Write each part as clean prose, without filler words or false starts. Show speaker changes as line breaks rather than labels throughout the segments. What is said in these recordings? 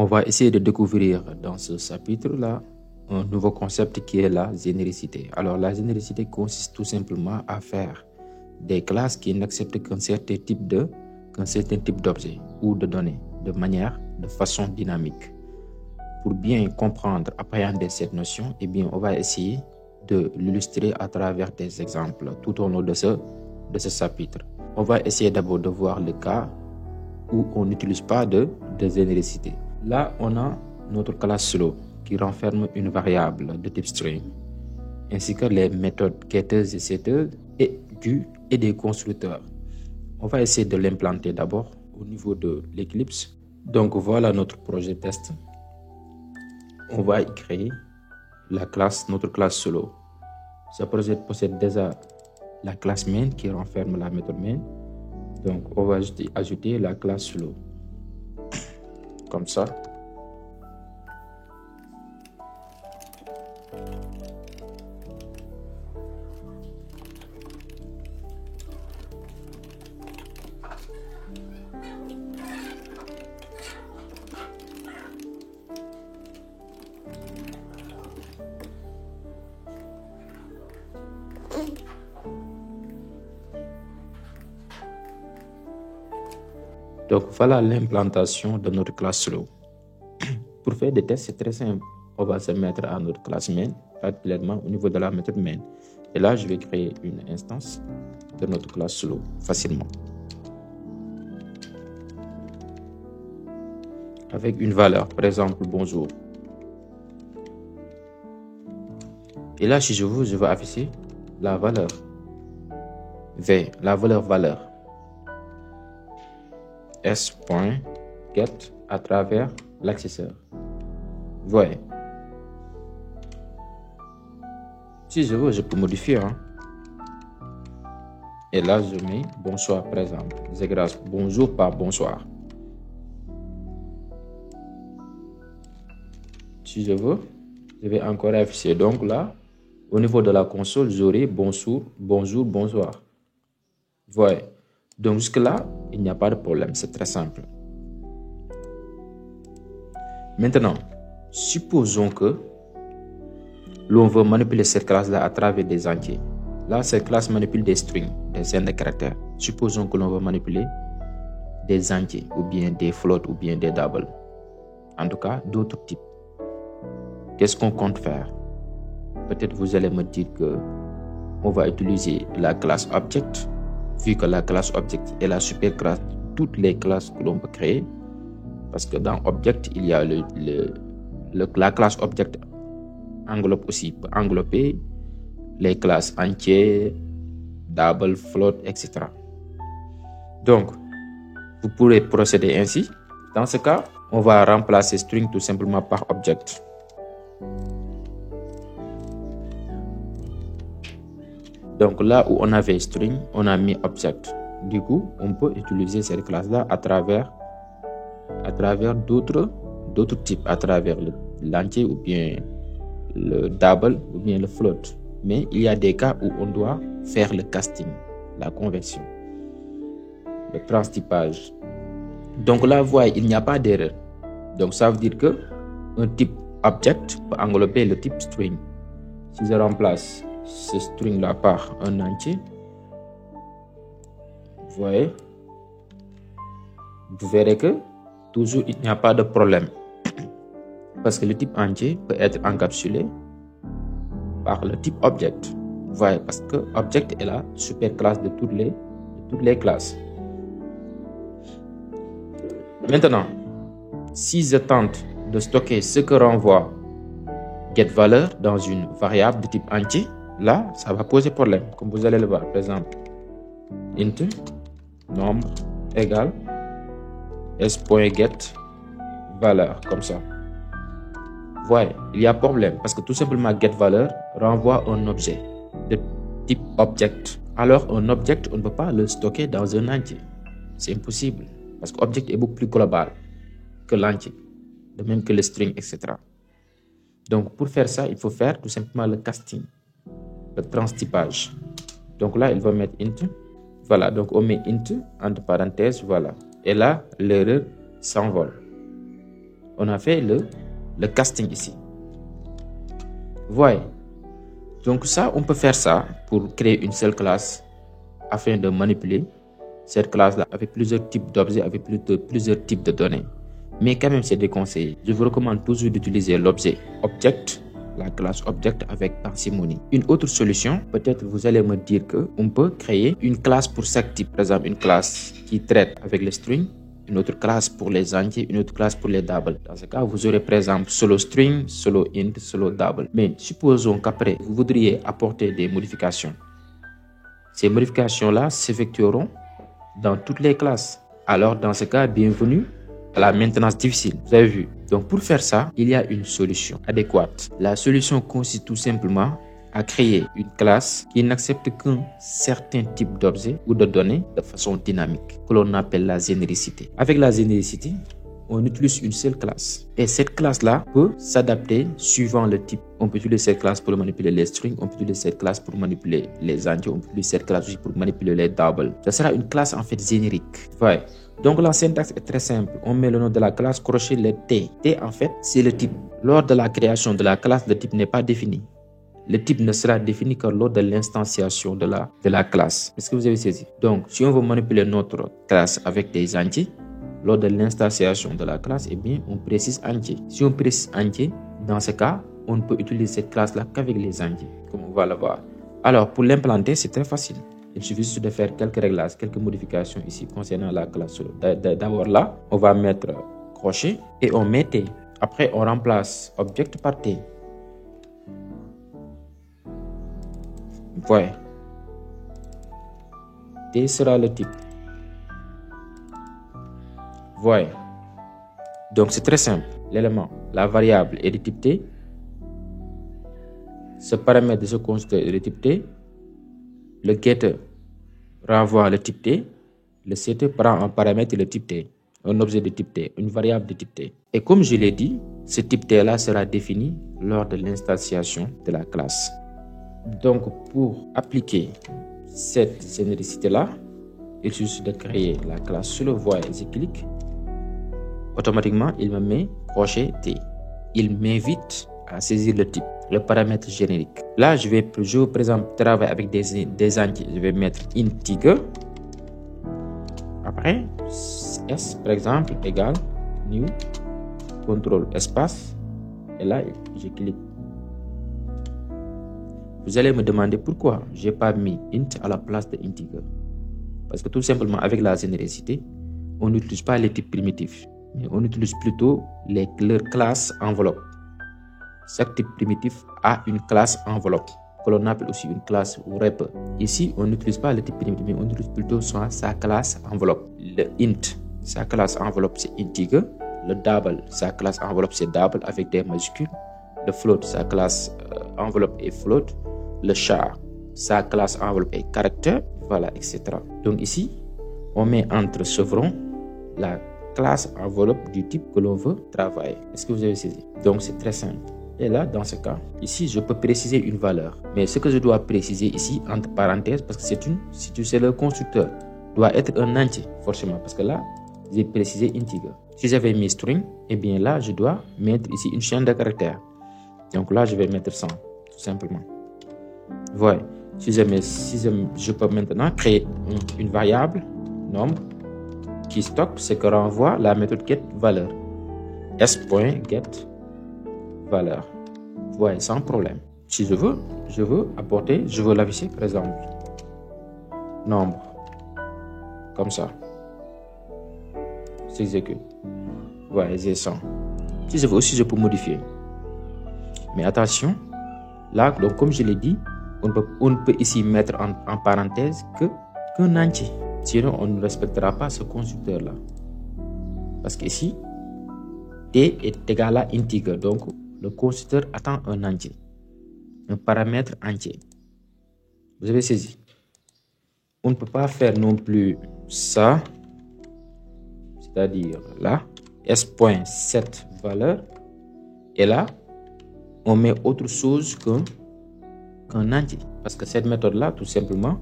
On va essayer de découvrir dans ce chapitre-là un nouveau concept qui est la généricité. Alors, la généricité consiste tout simplement à faire des classes qui n'acceptent qu'un certain type d'objets ou de données de façon dynamique. Pour bien comprendre, appréhender cette notion, eh bien, on va essayer de l'illustrer à travers des exemples tout au long de ce chapitre. On va essayer d'abord de voir le cas où on n'utilise pas de généricité. Là, on a notre classe slow qui renferme une variable de type string, ainsi que les méthodes getters et setters et des constructeurs. On va essayer de l'implanter d'abord au niveau de l'Eclipse. Donc voilà notre projet test. On va y créer notre classe solo. Ce projet possède déjà la classe main qui renferme la méthode main. Donc on va ajouter la classe solo. Comme ça. Donc voilà l'implantation de notre classe slow. Pour faire des tests, c'est très simple. On va se mettre à notre classe main, particulièrement au niveau de la méthode main. Et là, je vais créer une instance de notre classe slow facilement. Avec une valeur, par exemple, bonjour. Et là, si je veux, je vais afficher la valeur V, la valeur s.get à travers l'accesseur. Voyez. Si je veux, je peux modifier. Et là, je mets bonsoir, par exemple. J'écrase bonjour par bonsoir. Si je veux, je vais encore afficher. Donc là, au niveau de la console, j'aurai bonjour, bonsoir. Voyez. Donc jusque-là, il n'y a pas de problème, c'est très simple. Maintenant, supposons que l'on veut manipuler cette classe-là à travers des entiers. Là, cette classe manipule des strings, des scènes de caractères. Supposons que l'on veut manipuler des entiers, ou bien des floats, ou bien des doubles. En tout cas, d'autres types. Qu'est-ce qu'on compte faire? Peut-être vous allez me dire que on va utiliser la classe object, vu que la classe object est la super classe de toutes les classes que l'on peut créer, parce que dans object, il y a la classe object peut englober les classes entières, double, float, etc. Donc, vous pourrez procéder ainsi. Dans ce cas, on va remplacer string tout simplement par object. Donc là où on avait string, on a mis object. Du coup, on peut utiliser cette classe-là à travers d'autres types, à travers l'entier ou bien le double ou bien le float. Mais il y a des cas où on doit faire le casting, la conversion, le transtypage. Donc là, vous voyez, il n'y a pas d'erreur. Donc ça veut dire que un type object peut englober le type string. Si je remplace ce string-là par un entier, vous voyez, vous verrez que toujours il n'y a pas de problème. Parce que le type entier peut être encapsulé par le type object. Vous voyez, parce que object est la super classe de toutes les classes. Maintenant, si je tente de stocker ce que renvoie getValeur dans une variable de type entier, là, ça va poser problème, comme vous allez le voir. Par exemple, int nombre égale s.get valeur, comme ça. Vous voyez, il y a problème parce que tout simplement getValeur renvoie un objet de type object. Alors, un object, on ne peut pas le stocker dans un entier. C'est impossible parce que l'object est beaucoup plus global que l'entier, de même que le string, etc. Donc, pour faire ça, il faut faire tout simplement le casting, le transtypage. Donc là, il va mettre int. Voilà, donc on met int entre parenthèses, voilà. Et là, l'erreur s'envole. On a fait le casting ici. Vous voyez? Donc ça, on peut faire ça pour créer une seule classe afin de manipuler cette classe-là avec plusieurs types d'objets, avec plusieurs types de données. Mais quand même, c'est déconseillé. Je vous recommande toujours d'utiliser l'objet Object, la classe Object avec parcimonie. Une autre solution, peut-être vous allez me dire qu'on peut créer une classe pour chaque type. Par exemple, une classe qui traite avec les strings, une autre classe pour les entiers, une autre classe pour les doubles. Dans ce cas, vous aurez par exemple solo string, solo int, solo double. Mais supposons qu'après, vous voudriez apporter des modifications. Ces modifications-là s'effectueront dans toutes les classes. Alors, dans ce cas, bienvenue à la maintenance difficile. Vous avez vu? Donc, pour faire ça, il y a une solution adéquate. La solution consiste tout simplement à créer une classe qui n'accepte qu'un certain type d'objet ou de données de façon dynamique, que l'on appelle la généricité. Avec la généricité, on utilise une seule classe. Et cette classe-là peut s'adapter suivant le type. On peut utiliser cette classe pour manipuler les strings, on peut utiliser cette classe pour manipuler les entiers, on peut utiliser cette classe aussi pour manipuler les doubles. Ça sera une classe en fait générique. Ouais. Donc la syntaxe est très simple. On met le nom de la classe, crochet le T. T en fait, c'est le type. Lors de la création de la classe, le type n'est pas défini. Le type ne sera défini que lors de l'instanciation de la classe. Est-ce que vous avez saisi? Donc, si on veut manipuler notre classe avec des entiers, lors de l'instanciation de la classe, eh bien, on précise entier. Si on précise entier, dans ce cas, on ne peut utiliser cette classe-là qu'avec les entiers, comme on va le voir. Alors, pour l'implanter, c'est très facile. Il suffit juste de faire quelques réglages, quelques modifications ici concernant la classe. D'abord là, on va mettre crochet et on met T. Après, on remplace object par T. Voilà. T sera le type. Voilà. Donc c'est très simple. L'élément, la variable est de type T. Ce paramètre de ce constructeur est de type T. Le getter renvoie le type T. Le setter prend un paramètre de type T. Un objet de type T, une variable de type T. Et comme je l'ai dit, ce type T-là sera défini lors de l'instanciation de la classe. Donc, pour appliquer cette généricité-là, il suffit de créer la classe sur le voie et je clique. Automatiquement, il me met crochet T. Il m'invite à saisir le type, le paramètre générique. Là, je vais par exemple travailler avec des entiers. Je vais mettre integer. Après, S par exemple égale new, contrôle espace. Et là, je clique. Vous allez me demander pourquoi je n'ai pas mis int à la place de integer. Parce que tout simplement, avec la généricité, on n'utilise pas les types primitifs, mais on utilise plutôt leur classe enveloppe. Chaque type primitif a une classe enveloppe, que l'on appelle aussi une classe wrapper. Ici, on n'utilise pas le type primitif, mais on utilise plutôt sa classe enveloppe. Le int, sa classe enveloppe, c'est integer. Le double, sa classe enveloppe, c'est double avec des majuscules. Le float, sa classe enveloppe est float. Le char, sa classe enveloppe est caractère, voilà, etc. Donc ici, on met entre chevrons la classe enveloppe du type que l'on veut travailler. Est-ce que vous avez saisi? Donc c'est très simple. Et là, dans ce cas, ici, je peux préciser une valeur. Mais ce que je dois préciser ici, entre parenthèses, parce que c'est le constructeur, doit être un entier, forcément. Parce que là, j'ai précisé integer. Si j'avais mis string, eh bien là, je dois mettre ici une chaîne de caractères. Donc là, je vais mettre 100, tout simplement. Voilà. Je peux maintenant créer une variable, nombre, qui stocke ce que renvoie la méthode getValeur. S.get valeur. Voilà, sans problème. Si je veux apporter, je veux l'afficher par exemple. Nombre. Comme ça. S'exécute. Voilà, j'ai 100. Si je veux aussi, je peux modifier. Mais attention, là, donc comme je l'ai dit, on ne peut ici mettre en parenthèse qu'un entier. Sinon, on ne respectera pas ce constructeur-là. Parce qu'ici, T est égal à integer. Donc, le constructeur attend un entier. Un paramètre entier. Vous avez saisi? On ne peut pas faire non plus ça. C'est-à-dire là, S.set valeur. Et là, on met autre chose qu'un entier. Parce que cette méthode-là, tout simplement,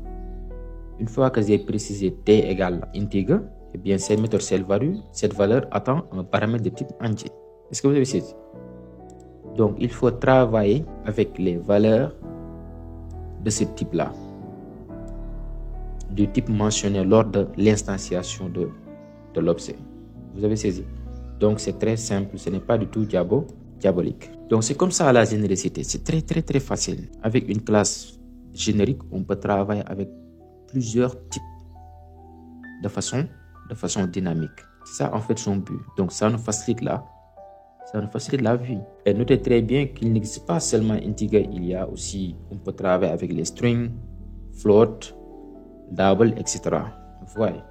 une fois que j'ai précisé T égale integer, eh bien, cette méthode, cette valeur attend un paramètre de type entier. Est-ce que vous avez saisi? Donc, il faut travailler avec les valeurs de ce type-là, du type mentionné lors de l'instanciation de l'objet. Vous avez saisi? Donc, c'est très simple, ce n'est pas du tout diabolique. Donc, c'est comme ça la généricité. C'est très facile. Avec une classe générique, on peut travailler avec plusieurs types de façon dynamique. C'est ça, en fait, son but. Donc, ça nous facilite la vie. Et notez très bien qu'il n'existe pas seulement integer, il y a aussi, on peut travailler avec les strings, float, double, etc. Vous voyez?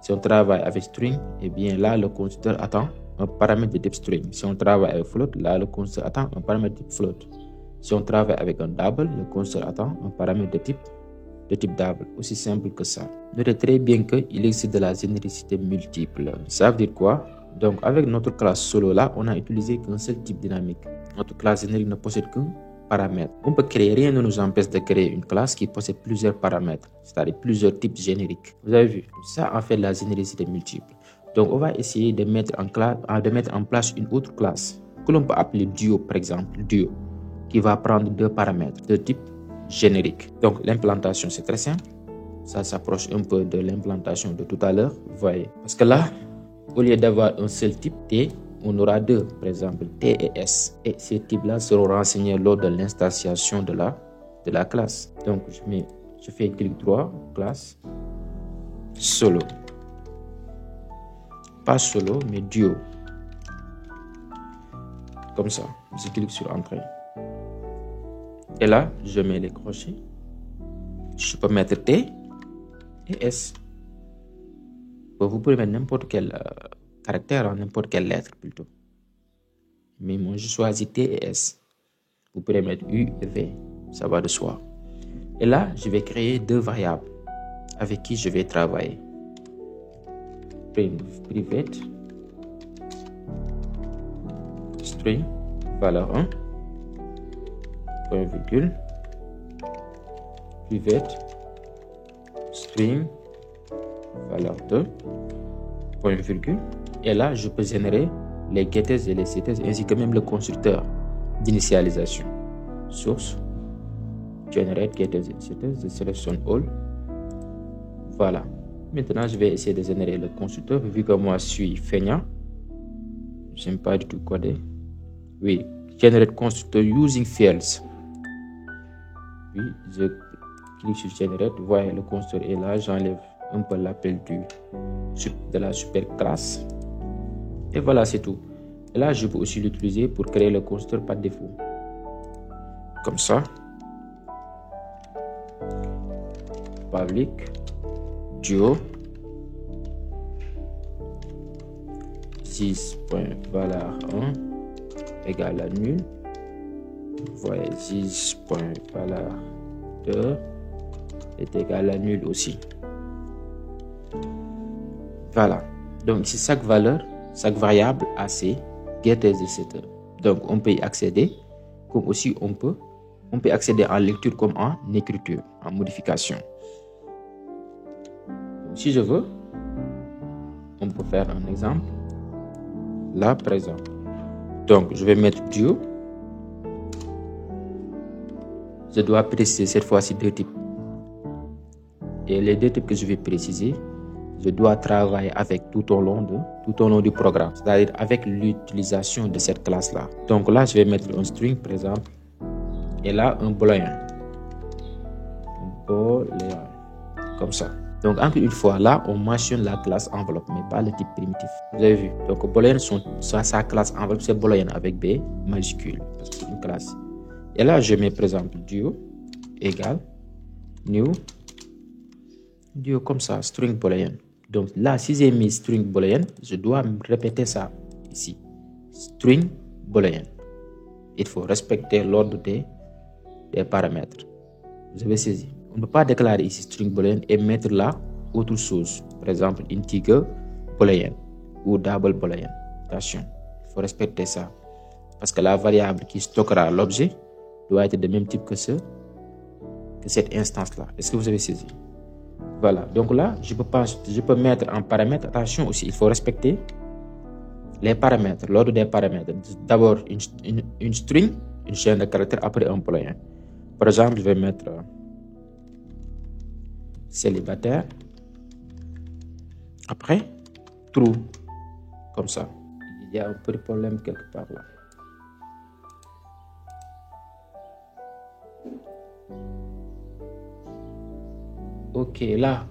Si on travaille avec string, eh bien là, le constructeur attend un paramètre de type string. Si on travaille avec float, là, le constructeur attend un paramètre de type float. Si on travaille avec un double, le constructeur attend un paramètre de type double. Aussi simple que ça. Notez très bien qu'il existe de la généricité multiple. Ça veut dire quoi? Donc, avec notre classe solo là, on a utilisé qu'un seul type dynamique. Notre classe générique ne possède qu'un paramètre. On peut créer, rien ne nous empêche de créer une classe qui possède plusieurs paramètres, c'est-à-dire plusieurs types génériques. Vous avez vu? Ça en fait la généricité multiple. Donc, on va essayer de mettre en place une autre classe que l'on peut appeler duo, par exemple, duo, qui va prendre deux paramètres de type générique. Donc, l'implantation, c'est très simple. Ça s'approche un peu de l'implantation de tout à l'heure. Vous voyez? Parce que là, au lieu d'avoir un seul type T, on aura deux, par exemple T et S. Et ces types-là seront renseignés lors de l'instanciation de la classe. Donc, je fais clic droit, classe, solo. Pas solo, mais duo. Comme ça, je clique sur Entrée. Et là, je mets les crochets. Je peux mettre T et S. Vous pouvez mettre n'importe quel caractère, n'importe quelle lettre plutôt. Mais moi, je choisis T et S. Vous pouvez mettre U et V. Ça va de soi. Et là, je vais créer deux variables avec qui je vais travailler. Private string valeur 1 point virgule private string valeur 2 point virgule, et là je peux générer les getters et les setters ainsi que même le constructeur d'initialisation. Source generate getters et setters, je sélectionne all. Voilà. Maintenant, je vais essayer de générer le constructeur. Vu que moi, je suis feignant, je n'aime pas du tout coder. Oui, generate constructor using fields. Oui, je clique sur generate. Vous voyez, le constructeur est là. J'enlève un peu l'appel de la super classe. Et voilà, c'est tout. Et là, je peux aussi l'utiliser pour créer le constructeur par défaut. Comme ça. Public. Duo 6.valeur 1 égale à nul. Vous voyez, 6.valeur 2 est égal à nul aussi. Voilà. Donc ici, chaque variable a ses getters et setters. Donc on peut y accéder, comme aussi on peut accéder en lecture comme en écriture, en modification. Si je veux, on peut faire un exemple. Là, par exemple. Donc, je vais mettre duo. Je dois préciser cette fois-ci deux types. Et les deux types que je vais préciser, je dois travailler avec tout au long du programme. C'est-à-dire avec l'utilisation de cette classe-là. Donc là, je vais mettre un string, par exemple. Et là, un booléen. Comme ça. Donc, encore une fois, là, on mentionne la classe enveloppe, mais pas le type primitif. Vous avez vu? Donc, booléen, sa classe enveloppe, c'est booléen avec B majuscule, parce que c'est une classe. Et là, je mets, par exemple, duo égale new duo comme ça, string booléen. Donc, là, si j'ai mis string booléen, je dois répéter ça ici. String booléen. Il faut respecter l'ordre des paramètres. Vous avez saisi? On ne peut pas déclarer ici string boolean et mettre là autre chose. Par exemple, integer boolean ou double boolean. Attention, il faut respecter ça. Parce que la variable qui stockera l'objet doit être de même type que cette instance-là. Est-ce que vous avez saisi? Voilà. Donc là, je peux mettre en paramètre. Attention aussi, il faut respecter les paramètres, l'ordre des paramètres. D'abord une string, une chaîne de caractères, après un booléen. Par exemple, je vais mettre célibataire, après true, comme ça. Il y a un petit problème quelque part là. Ok, là,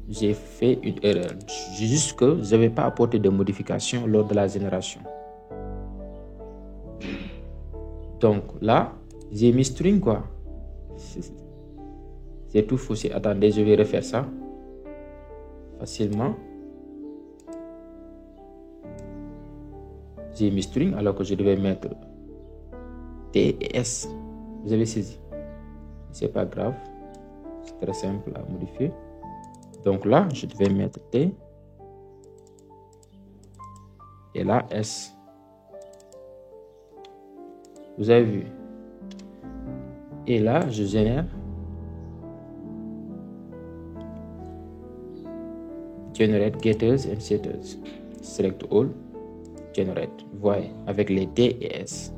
j'ai fait une erreur. Juste que je n'avais pas apporté de modification lors de la génération. Donc là, j'ai mis string quoi. C'est tout faussé. Attendez, je vais refaire ça facilement. J'ai mis string alors que je devais mettre T et S. Vous avez saisi. C'est pas grave. C'est très simple à modifier. Donc là, je devais mettre T et là S. Vous avez vu. Et là, je génère generate getters and setters. Select all, generate. Vous voyez, avec les T et S.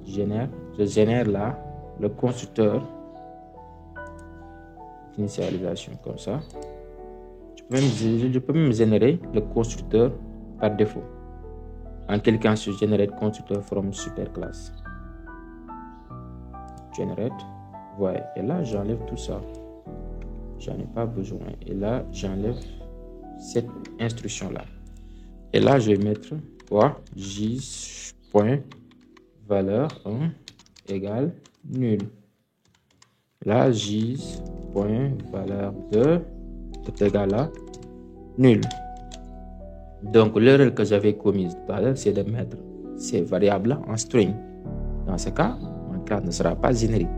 Je génère là le constructeur d'initialisation comme ça. Je peux même générer le constructeur par défaut en cliquant sur generate constructor from superclass. Generate, voyez, et là j'enlève tout ça, j'en ai pas besoin, et là j'enlève cette instruction là, et là je vais mettre quoi, gis.valeur 1 égale nul. Là gis.valeur 2 est égal à nul. Donc l'erreur que j'avais commise tout à l'heure, c'est de mettre ces variables en string. Dans ce cas, mon classe ne sera pas générique.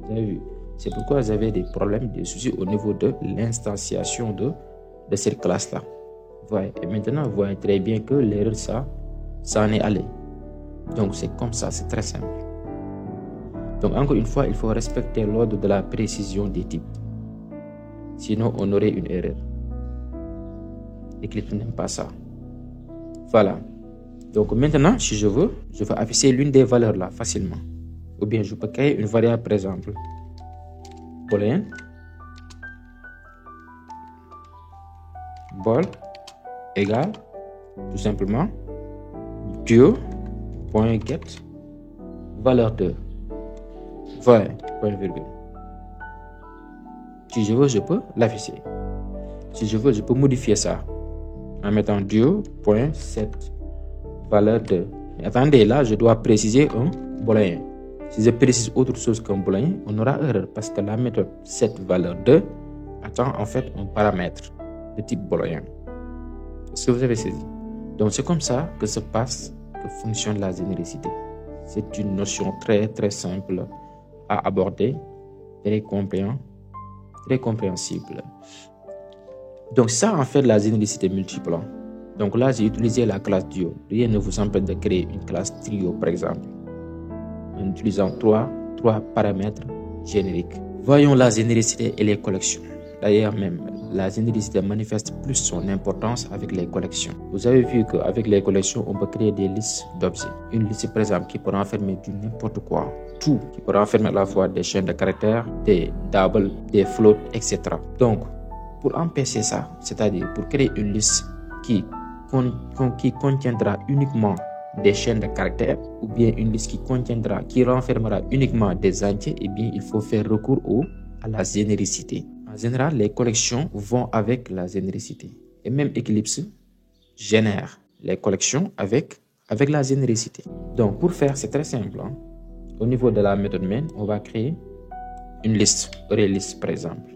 Vous avez vu? C'est pourquoi j'avais des problèmes, des soucis au niveau de l'instanciation de cette classe-là. Voyez. Et maintenant, vous voyez très bien que l'erreur, ça en est allé. Donc c'est comme ça, c'est très simple. Donc encore une fois, il faut respecter l'ordre de la précision des types. Sinon, on aurait une erreur. Eclipse n'aime pas ça. Voilà. Donc maintenant, si je veux afficher l'une des valeurs là facilement. Ou bien je peux créer une variable par exemple. Boolean. Bol égale tout simplement duo.get valeur 2. Voilà, point virgule. Si je veux, je peux l'afficher. Si je veux, je peux modifier ça en mettant duo.set valeur 2. Mais attendez, là, je dois préciser un booléen. Si je précise autre chose qu'un booléen, on aura erreur parce que la méthode set valeur 2 attend en fait un paramètre de type booléen. Est-ce que vous avez saisi? Donc, c'est comme ça que fonctionne la généricité. C'est une notion très très simple à aborder, très compréhensible. Donc ça en fait la généricité multiple. Donc là j'ai utilisé la classe duo. Rien ne vous empêche de créer une classe trio par exemple en utilisant trois paramètres génériques. Voyons la généricité et les collections. D'ailleurs même la généricité manifeste plus son importance avec les collections. Vous avez vu qu'avec les collections on peut créer des listes d'objets. Une liste par exemple qui peut renfermer du n'importe quoi. Tout qui peut renfermer à la fois des chaînes de caractères, des doubles, des floats, etc. Donc pour empêcher ça, c'est-à-dire pour créer une liste qui contiendra uniquement des chaînes de caractères ou bien une liste qui renfermera uniquement des entiers, eh bien il faut faire recours à la généricité. En général, les collections vont avec la généricité. Et même Eclipse génère les collections avec la généricité. Donc pour faire, c'est très simple. Au niveau de la méthode main, on va créer une liste, ArrayList par exemple.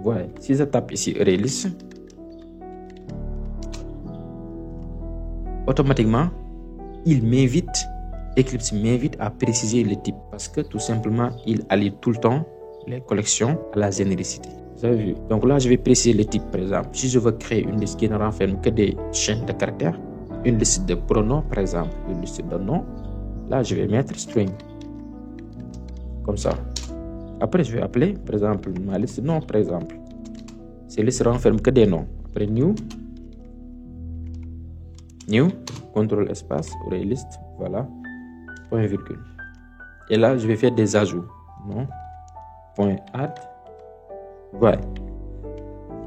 Voilà, si je tape ici ArrayList, automatiquement, Eclipse m'invite à préciser le type parce que tout simplement, il allie tout le temps les collections à la généricité. Vous avez vu? Donc là, je vais préciser le type par exemple. Si je veux créer une liste qui ne renferme que des chaînes de caractères, une liste de pronoms par exemple, une liste de noms, là, je vais mettre string. Comme ça. Après, je vais appeler, par exemple, ma liste nom, par exemple. Ces listes renferment que des noms. Après, new, new, contrôle espace, array list, voilà, point virgule. Et là, je vais faire des ajouts. Non, point add, voilà.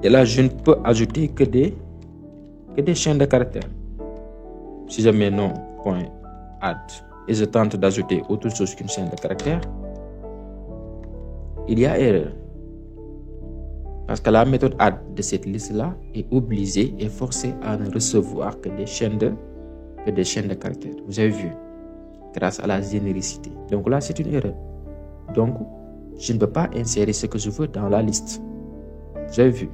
Et là, je ne peux ajouter que des chaînes de caractères. Si je mets non, point add, et je tente d'ajouter autre chose qu'une chaîne de caractères, il y a erreur. Parce que la méthode add de cette liste-là est obligée et forcée à ne recevoir que des chaînes de caractères. Vous avez vu, grâce à la généricité. Donc là, c'est une erreur. Donc, je ne peux pas insérer ce que je veux dans la liste. Vous avez vu.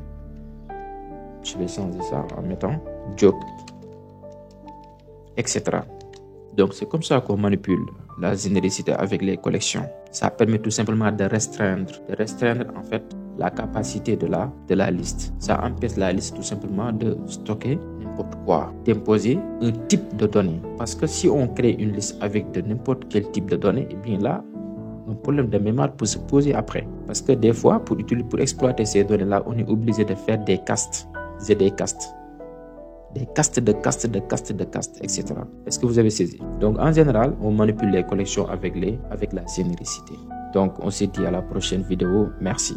Je vais changer ça en mettant job, etc. Donc, c'est comme ça qu'on manipule la généricité avec les collections. Ça permet tout simplement de restreindre en fait la capacité de la liste. Ça empêche la liste tout simplement de stocker n'importe quoi, d'imposer un type de données. Parce que si on crée une liste avec de n'importe quel type de données, eh bien là, un problème de mémoire peut se poser après. Parce que des fois, pour exploiter ces données-là, on est obligé de faire des castes. Des castes, etc. Est-ce que vous avez saisi? Donc, en général, on manipule les collections avec la généricité. Donc, on se dit à la prochaine vidéo. Merci.